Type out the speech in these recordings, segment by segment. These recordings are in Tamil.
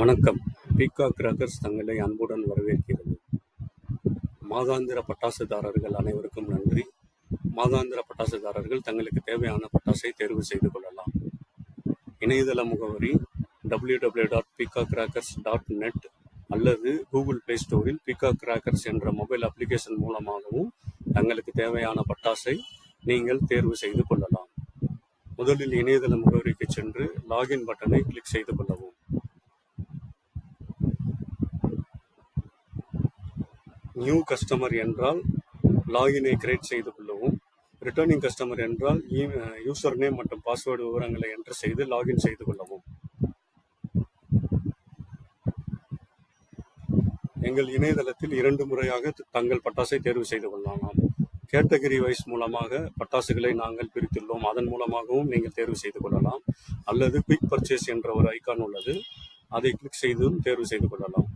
வணக்கம். பீகாக் கிராக்கர்ஸ் தங்களை அன்புடன் வரவேற்கிறது. மாதாந்திர பட்டாசுதாரர்கள் அனைவருக்கும் நன்றி. மாதாந்திர பட்டாசுதாரர்கள் தங்களுக்கு தேவையான பட்டாசை தேர்வு செய்து கொள்ளலாம். இணையதள முகவரி www.peacockcrackers.net அல்லது கூகுள் பிளே ஸ்டோரில் பீகாக் கிராக்கர்ஸ் என்ற மொபைல் அப்ளிகேஷன் மூலமாகவும் தங்களுக்கு தேவையான பட்டாசை நீங்கள் தேர்வு செய்து கொள்ளலாம். முதலில் இணையதள முகவரிக்கு சென்று லாகின் பட்டனை கிளிக் செய்து கொள்ளவும். நியூ கஸ்டமர் என்றால் லாகினை கிரியேட் செய்து கொள்ளவும். ரிட்டர்னிங் கஸ்டமர் என்றால் யூசர் நேம் மற்றும் பாஸ்வேர்டு விவரங்களை என்டர் செய்து லாகின் செய்து கொள்ளவும். எங்கள் இணையதளத்தில் 2 முறையாக தங்கள் பட்டாசை தேர்வு செய்து கொள்ளலாம். கேட்டகரி வைஸ் மூலமாக பட்டாசுகளை நாங்கள் பிரித்துள்ளோம். அதன் மூலமாகவும் நீங்கள் தேர்வு செய்து கொள்ளலாம். அல்லது குயிக் பர்ச்சேஸ் என்ற ஒரு ஐக்கான் உள்ளது, அதை கிளிக் செய்தும் தேர்வு செய்து கொள்ளலாம்.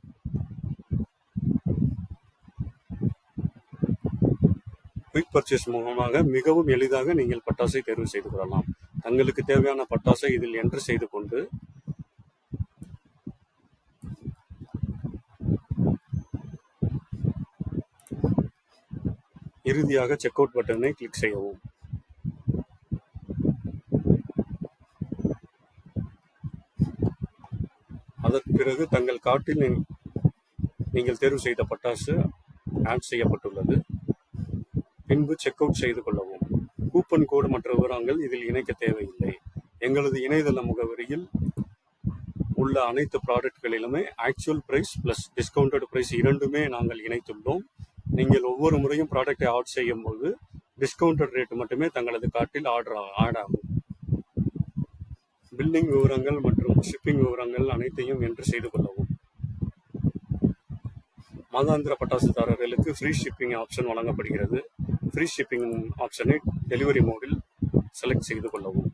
குயிக் பர்ச்சேஸ் மூலமாக மிகவும் எளிதாக நீங்கள் பட்டாசை தேர்வு செய்து கொள்ளலாம். தங்களுக்கு தேவையான பட்டாசை இதில் என்டர் செய்து கொண்டு இறுதியாக செக் அவுட் பட்டனை கிளிக் செய்யவும். அதற்கு பிறகு தங்கள் கார்ட்டில் நீங்கள் தேர்வு செய்த பட்டாசு ஆட் செய்யப்பட்டுள்ளது. பின்பு செக் அவுட் செய்து கொள்ளவும். கூப்பன் கோடு மற்ற விவரங்கள் இதில் இணைக்க தேவையில்லை. எங்களது இணையதள முகவரியில் உள்ள அனைத்து ப்ராடக்ட்களிலுமே actual price plus discounted price இரண்டுமே நாங்கள் இணைத்துள்ளோம். நீங்கள் ஒவ்வொரு முறையும் ப்ராடக்டை ஆட் செய்யும் போது டிஸ்கவுண்டட் ரேட் மட்டுமே தங்களது கார்ட்டில் ஆட் ஆகும். பில்லிங் விவரங்கள் மற்றும் ஷிப்பிங் விவரங்கள் அனைத்தையும் என்டர் செய்து கொள்ளவும். மாதாந்திர பட்டாசுதாரர்களுக்கு ஃப்ரீ ஷிப்பிங் ஆப்ஷன் வழங்கப்படுகிறது. ஃப்ரீ ஷிப்பிங் ஆப்ஷனை டெலிவரி மோடில் செலக்ட் செய்து கொள்ளவும்.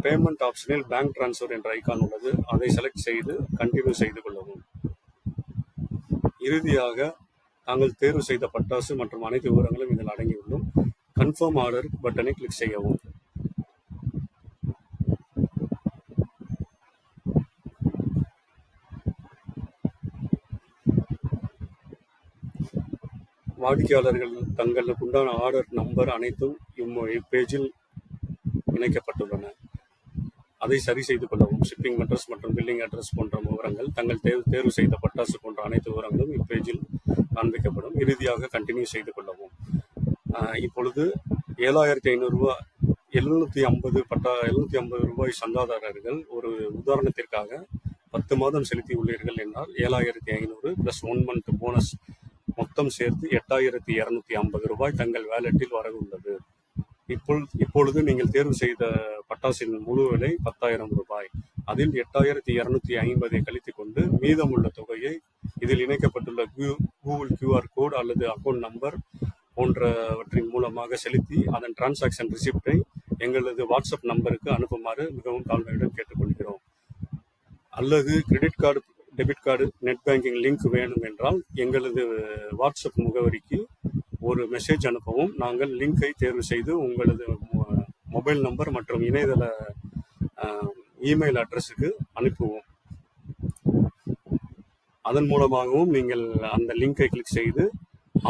பேமெண்ட் ஆப்ஷனில் பேங்க் டிரான்ஸ்ஃபர் என்ற ஐக்கான் உள்ளது, அதை செலக்ட் செய்து கண்டினியூ செய்து கொள்ளவும். இறுதியாக தாங்கள் தேர்வு செய்த பட்டாசு மற்றும் அனைத்து விவரங்களும் இதில் அடங்கியுள்ளோம். கன்ஃபார்ம் ஆர்டர் பட்டனை கிளிக் செய்யவும். வாடிக்கையாளர்கள் தங்களுக்கு உண்டான ஆர்டர் நம்பர் அனைத்தும் இப்பேஜில் இணைக்கப்பட்டுள்ளன. அதை சரி செய்து கொள்ளவும். ஷிப்பிங் அட்ரஸ் மற்றும் பில்லிங் அட்ரஸ் போன்ற விவரங்கள், தங்கள் தேர்வு செய்த பட்டாசு போன்ற அனைத்து விவரங்களும் இப்பேஜில் காண்பிக்கப்படும். இறுதியாக கண்டினியூ செய்து கொள்ளவும். இப்பொழுது 7,500 ரூபாய் 750 ரூபாய் சந்தாதாரர்கள் ஒரு உதாரணத்திற்காக 10 மாதம் செலுத்தி உள்ளீர்கள் என்றால் 7,500 + 1 மந்த் போனஸ் மொத்தம் சேர்த்து 8,250 ரூபாய் தங்கள் வேலெட்டில் வர உள்ளது. இப்பொழுது நீங்கள் தேர்வு செய்த பட்டாசின் முழு விலை 10,000 ரூபாய். அதில் 8,250 கழித்துக் கொண்டு மீதமுள்ள தொகையை இதில் இணைக்கப்பட்டுள்ள கூகுள் QR கோட் அல்லது அக்கௌண்ட் நம்பர் போன்றவற்றின் மூலமாக செலுத்தி அதன் டிரான்சாக்ஷன் ரிசிப்டை எங்களது வாட்ஸ்அப் நம்பருக்கு அனுப்புமாறு மிகவும் தாழ்மையுடன் கேட்டுக்கொள்கிறோம். அல்லது credit card, debit card, net banking link வேணும் என்றால் எங்களது வாட்ஸ்அப் முகவரிக்கு ஒரு மெசேஜ் அனுப்பவும். நாங்கள் லிங்கை தேர்வு செய்து உங்களது மொபைல் நம்பர் மற்றும் இணையதள இமெயில் அட்ரஸுக்கு அனுப்புவோம். அதன் மூலமாகவும் நீங்கள் அந்த லிங்கை கிளிக் செய்து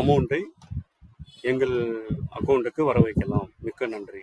அமௌண்ட்டை எங்கள் அக்கௌண்ட்டுக்கு வர வைக்கலாம். மிக்க நன்றி.